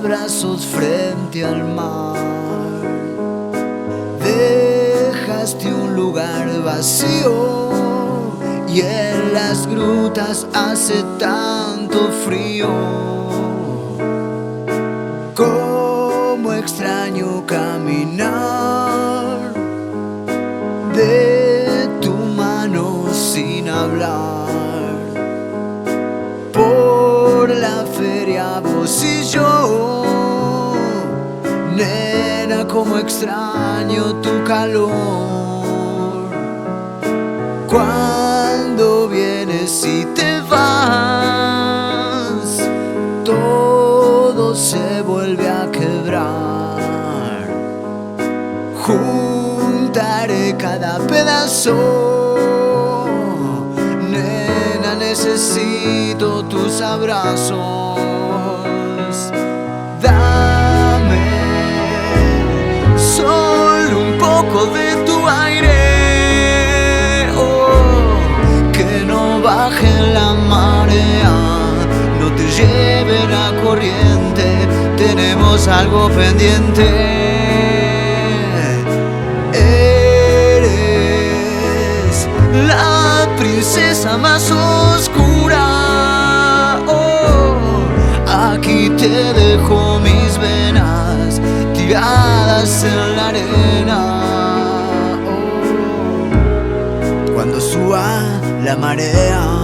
abrazos frente al mar. Dejaste un lugar vacío y en las grutas hace tanto frío. Cómo extraño caminar de tu mano sin hablar, por la feria vos y yo. Nena, cómo extraño tu calor. Cuando vienes y te vas, todo se vuelve a quebrar. Juntaré cada pedazo. Nena, necesito tus abrazos. Dame solo un poco de tu aire, oh, que no baje la marea, no te lleve la corriente, tenemos algo pendiente. Eres la princesa más oscura, oh, aquí te dejo mis venas tiradas en la arena, oh. Cuando suba la marea,